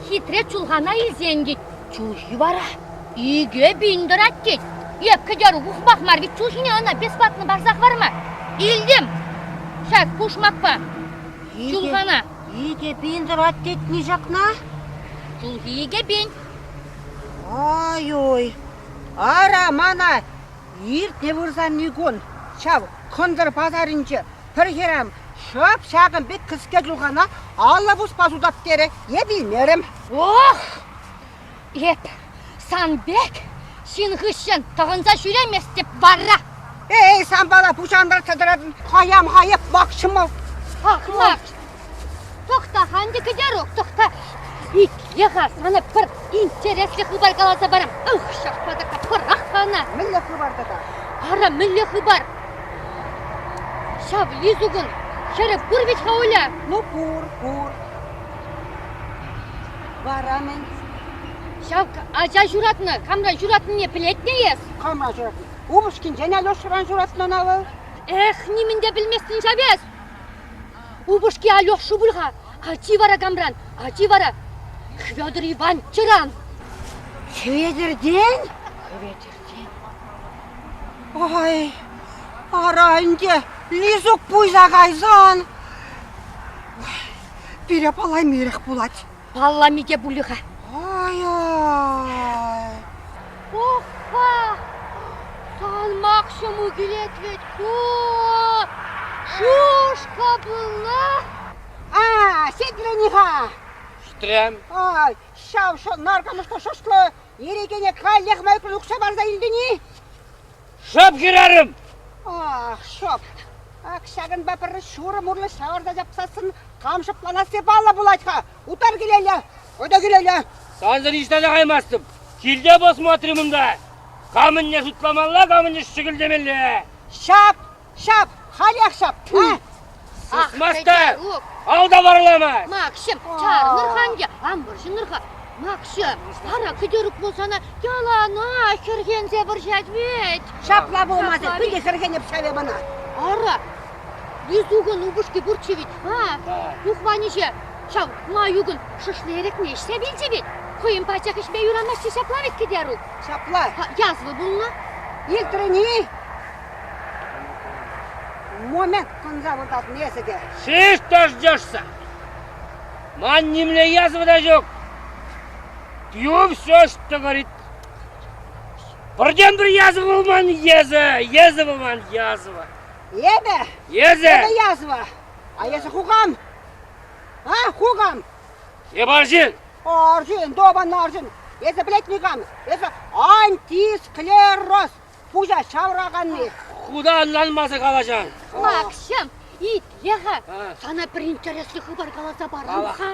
Хитре чулғана изен дед. Чулхи бара, иге биндірат дед. Еп кедеру ұқпақ марвит чулхине ана бесплатны барсақ бар ма? Илдім. Шак пушмақ па. Чулғана. Иге биндірат дед не жақна? Чулхи иге бин. Ай-ой. Ара мана ертне вырзан негон. Шав, қындыр базарынчы. Бір керам, шап шағын бек кіске жылғана алла бұс базудап дері. Е білмерім. Ох! Еп, санбек, сен ғышын тұғынса жүремес деп барра. Ей, сан бала бұшандар тыдыратын қаям қайып бақшымы. Ақмақ. Тоқта, қанды кедерок, тоқта. Еға саны бір интереслі хыбар қаласа барам. Ух, шақпадықа пырақ қана. Мүлі қыбарды да. Ара, мүлі хыбар. Шап, лизугын, шәрі бұр бет қауыля. Ну, бұр. Барамын. Шап, ажа жүратыны, камра жүратыны білет не ес? Камра жүратын. Убышкин және лөшіран жүратын анауы. Эх, немінде білместін жабес. Убышки алёх шубылға. Ачи вара камран, ачи вара. Хвёдор Иван Чыран. Хведерден? Ай, аранде лизук пуйзағайзан. Бире палай мерек булат. Палламиге булыға. Ай. Охха! Салмақ шыму келет вет ко! Шушка была! Седлениха! Штрем. Ай, шау наркамышта шошлы. Ерекене каллех майкul ұқша барза илдені. Шоп керарым. Ах, шоп. Ақшағын бәпірі шуры-мұрлы шауырда жапсасын қамшыплана сепалы бұлайтқа. Утар келелі, өді келелі. Санзыр иштада қаймастым. Келде посмотримымда. Камынне жұтламалла, камынне шүгілдемелі. Шап, халек шап. Сысмастар, алда барылама. Макшым, чар нұрханге, амбыршы нұрға. Макшым, ара күдерік болсана, ялана кіргензе бір жәдвет. Шапла болмады, күнде кіргенеп шаве бана. Ара, лизугын убышки бұрчевет. Ухваниже, шау, маюгын шышлы ерек не ішсе білдебет. Қойын пачақ ішме юранашты шаплавет кедеру. Шапла. Язвы бұлна? Елтіріне. Момент қынза бұлдатын есіде. Сіз тождешься. Ман немле язвы да жоқ. Пью все, что говорит. Бірден бір язвы болман езі болман язвы. Ебе? Езі. Ебе язвы. А есі хуғам? Хуғам? Еб аржин. Аржин, добан аржин. Есі білетнігам. Есі антисклероз. Пужа шаврағанны. Худа анланмасы қалажан. Максим, ит, еға, сана бір интереслі хыбар қаласа барымға.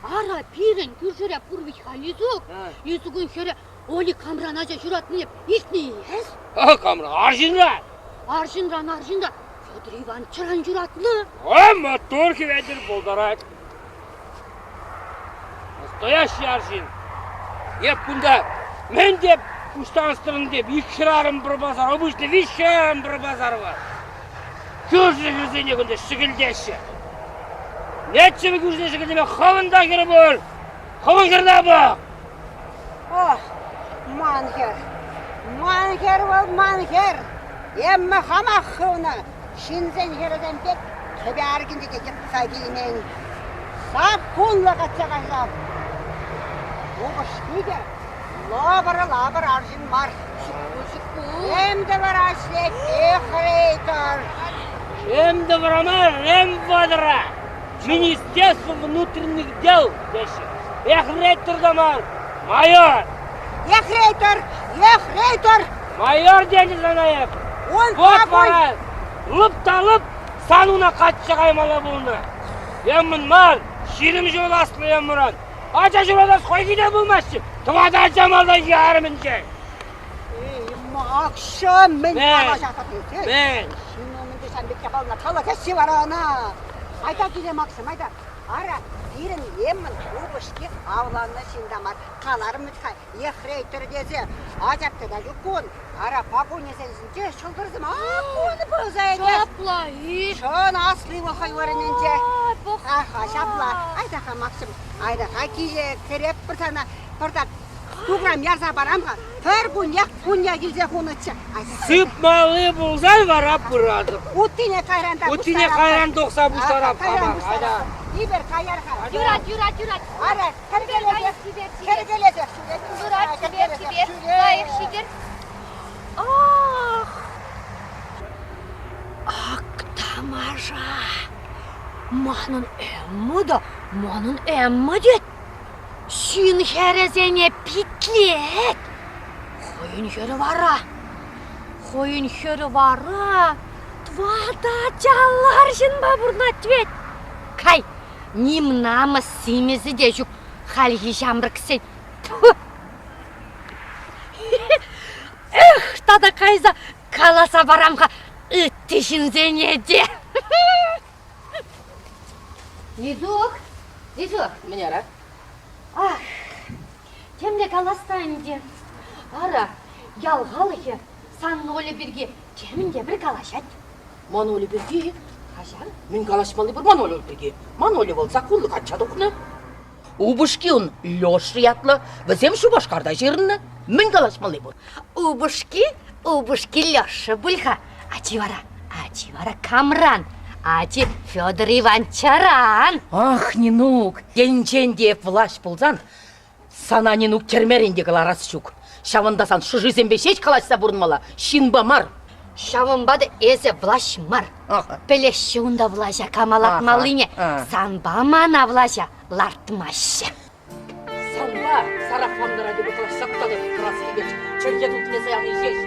Ара пирен күржірі пұрвичқа лизугын шері оли камранажа жүратын еп, итні ес? Камра, аржинра. Аржинда, Федор Иван Чыран жүратыны. Мотор кеведір болдарак. Настоящий аржин. Еп күнда, мен деп, ұштаныстырын деп, икшырарым бір базар, обычный вишам бір базар бар. Күржі күрзене күнде шігілдеші. Нетші күрзене шігілдеме қауында кері бол. Қауын кірді бұл. Манхер бол манхер. Емі қамақ қауына. Шинзен кереден бек төбе аргінде кетіпса деймен. Сап құлға қатса қайзап. Оғыш кейде Labır arjın var. Hem de var aşlet, ехрейтор. Hem de врама, hem вадра. Министерство внутренних дел, деші. Ехрейтор да бар. Майор. Ехрейтор. Майор деді занайып. Он Вот какой? бара. Лып-талып, сануна қатшы қаймала бұлны. Емін мал, ширім жол асылы емұран. Ача жұрада қой кеде болмашы. Тұвада жамалда ярымын жай. Akşam ben Ben. kalacak atıyorsun. Мен. Şimdi onun da sen bir kebabla tala kesi var ana. Ayda gidem aksım ayda. Ara birin yemin ubuşki avlanına şimdi var. Kalarım mütkay. Ехрейтор dezi. Acapta da yukun. Ara pagoni sensince çıldırdım. Bunu bozaydı. Шапла, и... Şön aslı bu hayvarınınca. Ah şapla. Ayda ha maksım. Ayda ha kiye kerep bir tane. Burada program yazа барамға. Her gün yak kunya gilze konutça. Süp malı bulzan var ap buradı. Utine kayranda. Utine kayran doksa bu taraf. Kayran bu Hayda. taraf. İber kayar kayar. Юрат. Ara kere gelecek. Kere gelecek. Юрат, тебе. Лайық шидер. Ах! Ак тамаша. Манын әмі дед. Сүйін хәрезене питлет. Хойын хөрі вара. Твада жалар жынба бұрна твет. Кай, немнамыз семезі де жүк халги жамбыр кісен. Эх, тада кайза каласа барамға үттешін зенеде. Низук. Міне ара. Ах, темде каластайын де. Ара, ялғалығы сан олы бірге темінде бір калашат. Ман олы бірге. Қашан? Мен калашмалы бір ман олы бірге. Ман олы болса құлы қатшады құны. Убышки он лёш рятлы, візем шу башқарда жерінні. Мен калашмалы бір. Убышки Лёша бұлға. Ачивара Камран. Ачи Фёдор Иванчаран. Ах, Нинук, денченде влаш болзан. Сана Нинук кермеренде каларас шук. Шавындасан шу жизембе шеч калашса бұрынмала. Шинба мар. Шавынбады эзе влашмар. Пелеші ұнда влаша камалатмалыне. Санба мана влаша лартмашы. Санба, сарафандыра деп калаш сақтады. Красы кебеч, чөнге тұлтыне саяны еш.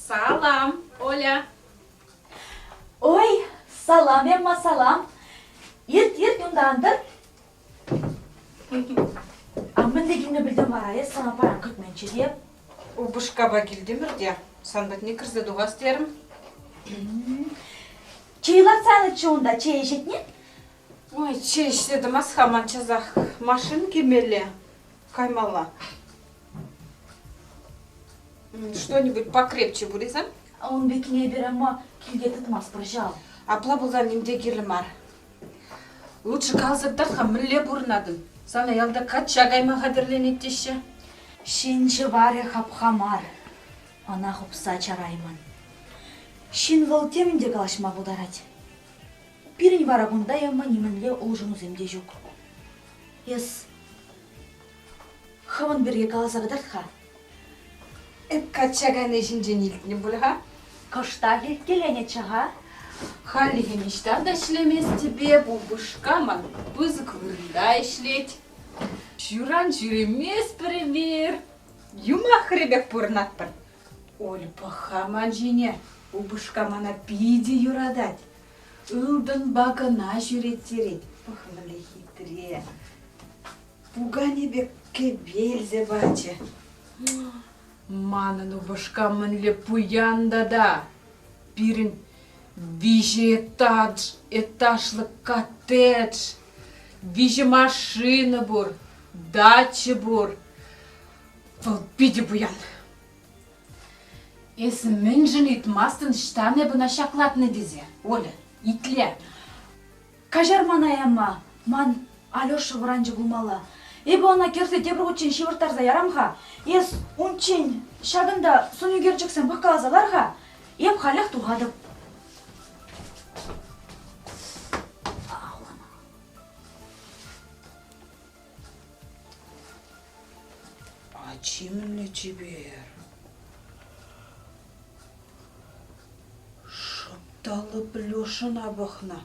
Салам, Оля. Ой, салам, емма салам. Ерт, ұндандыр. Амын дегенді білдім бар айы, сана паран күтменші деп. Убышкаба келдім үрде. Санбатне кірзі дуға стерім. Чейлар сәні чуында, чей ешетне? Ой, чей іштеді масхаман чазақ. Машин кемелі. Каймала. Что-нибудь покрепче будет, а? Он бекіне берем, ма келге тұтмас бір жал. Апла бұлдан немде келімар. Лучше қалзырдарға мүлле бұрынадың. Сана ялда кат жағайма қадірлен еттеші. Шинші бары хапхамар. Ана құпса чараймын. Шин вал темінде калашма бударать. Пирин варагунда ямма нименле олжуну земде жук. Ес. Хаван берге каласа кадартха. Эп качаган ешинжен илтіне бұлға? Кошта келене чага. Халихе мечтам да ішлемес тебе, бубышка ман бузык вырында ішлет. Журан жүремес пример. Юма хребек пурнат бір. Оль пахаман жіне, бубышка мана пиде юрадать. Ылдын багына жүрет-терет. Пахмылы хитре. Пугане бек кебелзе бачы. Манын убышка мынле пуянда да. Бирин виже этажлы коттедж. Виже машина бур, дача бур. Вол биде буян. Эс міншін итмастын штане бұна шаклатны дезе. Оля, итле. Кажар мана ямма. Ман Алёша вранжы гумала. Эбі она керсе тебір учен шивыртарза ярамха. Ес унчен шагында суну герчіксен бақалазаларға. Еп халях туғадып. Ачимінле чебер. Шапталып Лешина бақна.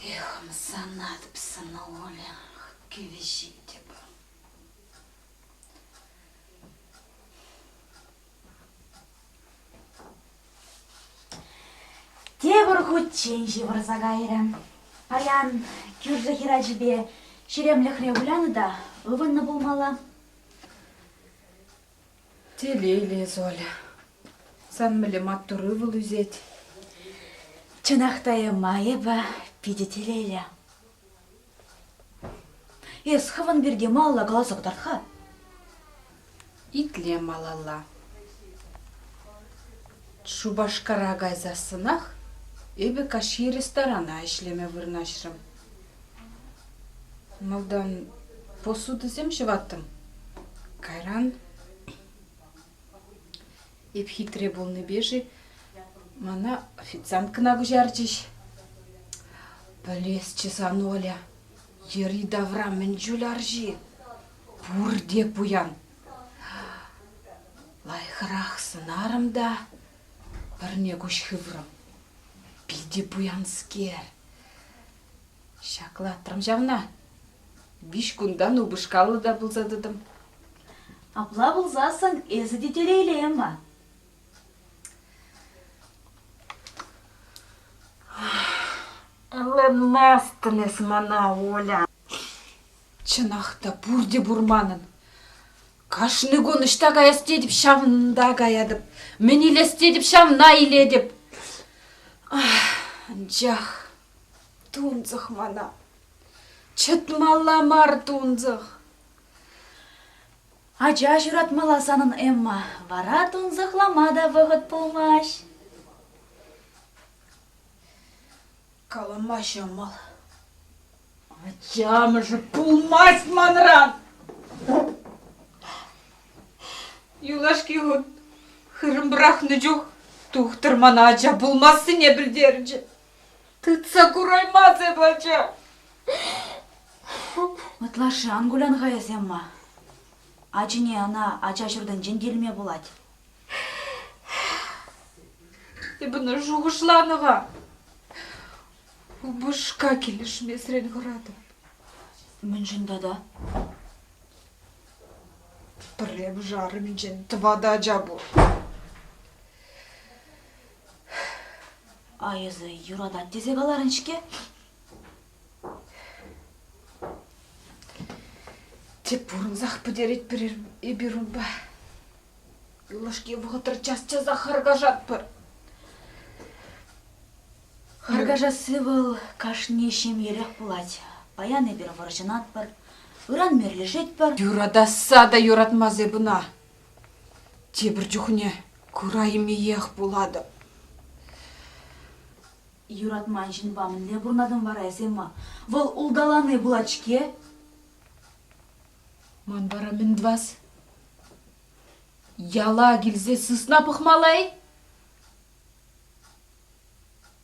Эхм, санатпсына Оля, кевешите ба. Тебір хутчен живырза гайрам. Аян кюржы хирачбе шеремліхре гуляны да ывынны болмала. Телейле Золя. Сан мілі маттуры выл үзет. Чынақтайы майыба пиде телейле. Ес хыван берге малла галасық тартха. Итле малала. Шубашкара гайзасынах, эбі каши ресторана ішлеме вырнашрым. Малдан посуды зем жываттым. Кайран. Эп хитре болны бежи, мана официанткына гүжарчиш. Білес чесан Оля, ери давра мен жүларжи. Бурде пуян. Лайхырах сынарым да, бірне көш хыврым. Биде пуян скер. Шаклаттырым жавна. 5 күндан убышкалы да бұлзадыдым. Апла бұлзасың, езі де телейле емма. Лынастынес мана Оля. Чынақта бурде бурманын. Кашны гон іштага естедіп шавында гаядып. Мен илестедіп шавна иледіп. Жах, тунзық мана. Чытмаламар тунзық. Ача жүратмала санын эмма. Вара тунзықламада вғыт болмаш. Каламаш амал. Ачам же пулмас манран. Юлашки год. Хырым брахны жоқ. Тухтыр мана ача булмасы не білдерінже. Тытса кураймасы бача. Ытлашы ангулян ғайыз эмма. Ачыне ана ача жүрден женделме болад. Ебіні жуғышланыға. Убышка келіш месрен ғырады. Мен жында да. Преп жарым жен твада жабу. Айызы юрадат дезе қаларыншке. Теп бұрынзақ бүдерет берун ба. Юлашке бұғытыр час-часа харгажат бір. Харгажасы был кашне шем ерек булать. Паяны бір варжынат бір. Үран мерлежет бір. Юрадаса да юратмазе бұна. Тебір жүхіне күрайымы ех болады. Юратман жинбамын не бұрнадың бар әзема. Выл улдаланы булачке. Ман бара міндвас. Яла келзе сысна пықмалай.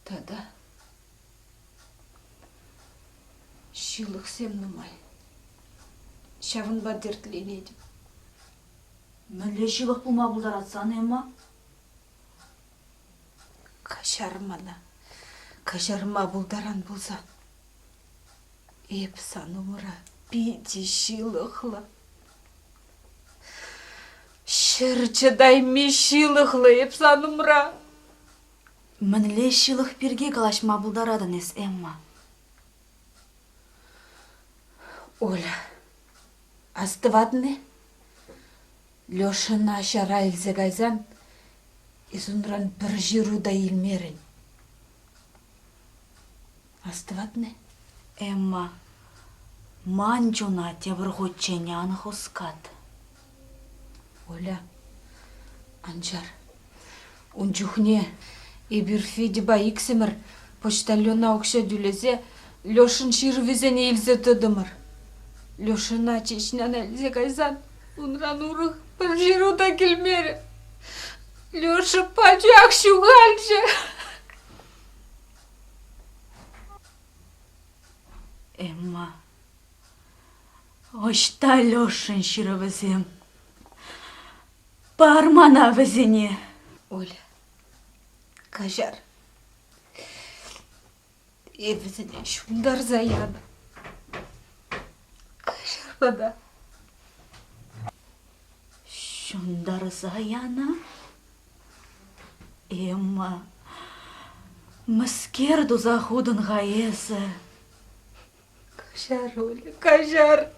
Тада. Шилық сем нумай. Шавын ба дертлен едім. Мүлі жылық бұлма бұлдар атсан, Эмма. Кашарма бұлдаран болса. Еп санымыра биде шилықлы. Шырчыдай ме шилықлы еп санымыра. Мүлі жылық берге қалашма бұлдарадын ес, Эмма. Оля, астывадны? Лешына шара илзе гайзан, изунран бір жируда илмерін. Астывадны? Эмма, манчуна тебір ғотченян хускат. Оля, анжар, унчухне, ебір федиба иксімір, почтальона оқша дүлезе, Лешын ширвизене илзе тұдымыр. Лешына чечнян әлзе гайзан, унран урық бір жируда келмері. Леша пачак шуғалжы. Эмма, ошта Лешын ширвизем. Пармана візіне. Оля, кажар. Evizine şundar zayanı. Kaşarmada. Şundar zayana. Emma. Маскерду заходун гаеса. Kaşar Oля, kaşar.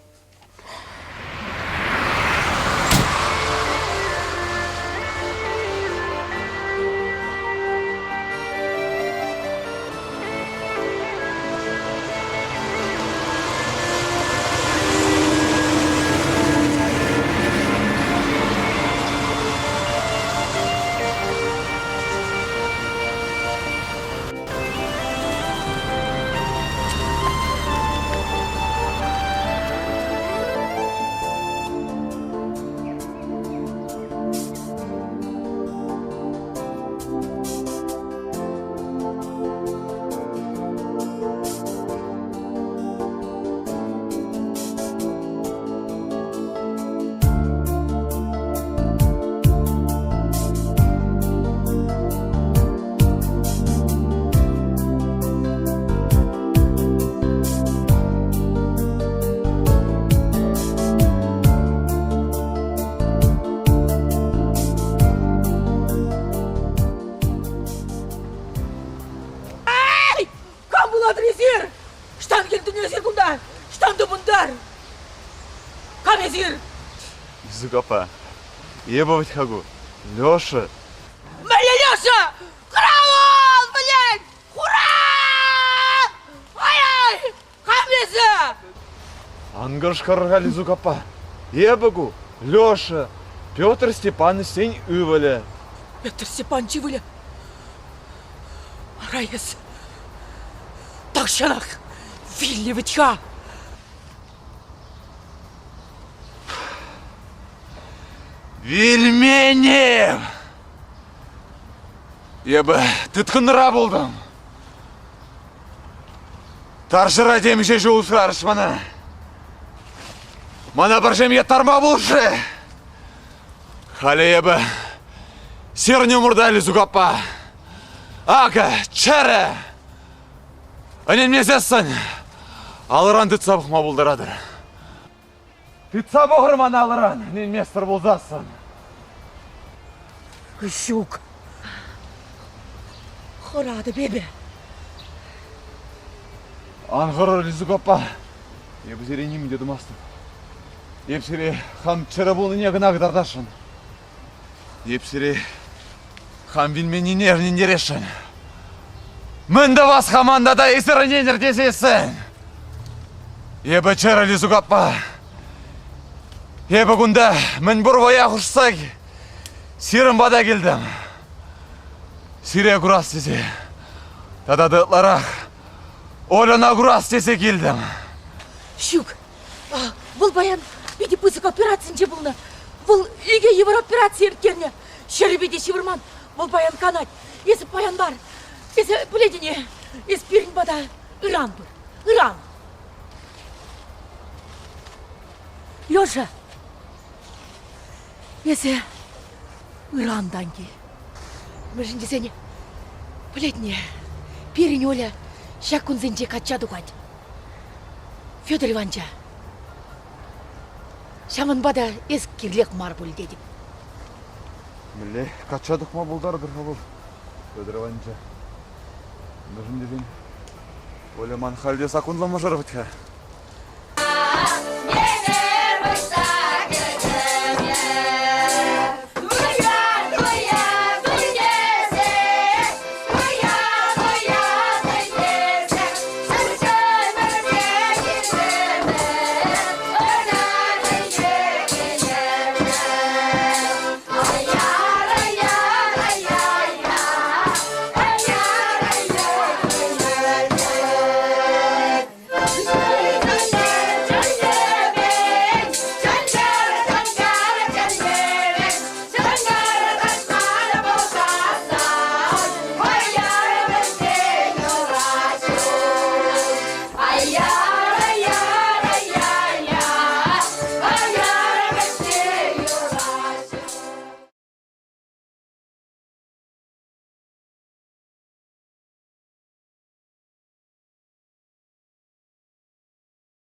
Зугапа, ебать хагу, Леша. Бля, Леша! Караул, блядь! Ура! Ай-ай! Хамлеса! Ангаш каргали Зугапа, ебагу, Леша, Петр Степанович сень ываля. Петр Степанович ываля. Райс. Такшанах, Вильевича. Вельмени! Ебі, тұтқыныра болдым. Таршыра демеше жол сұрарыш мана. Мана бір жемге тарма болшы. Халі ебі, серне мұрдалі Зугапа. Ага, чәрі. Анен мезесін. Алыран тұтса бұқма болдырадыр. Тұтса бұғыр мана алыран. Анен местір болзасын. Щук. Хорады бебе. Аңғырыр Зугапа. Ебі зере нем дедім астым. Епсіре хам чәрі болны негін ағдардашын. Епсіре хам вилмені нернен дерешін. Мінді вас хамандада есірі ненер десесін. Ебі чәрі Зугапа. Ебі күнді мін бұр боя құшсақ. Сирім бада келдім. Сире құрас десе. Тада дытларақ. Олана құрас десе келдім. Щук, бұл баян биди пысык операцияны булны. Бұл үйге евро операция ерткерне. Шербеде шевырман. Бұл баян канат. Есі баян бар. Есі біледіне. Есі берін бада. Иран бір. Иран. Лёша. Есі Ирандан ке. Мүжінде сені. Біледіне. Перін оля. Шакун зенде качаду қад. Федор Иванча. Шамын бада ес кирлек марбул дедім. Міле, качадық ма бұлдардыр бұл. Федор Ивановича. Нужен деген. Оля ман халде сакунлама жарбытка.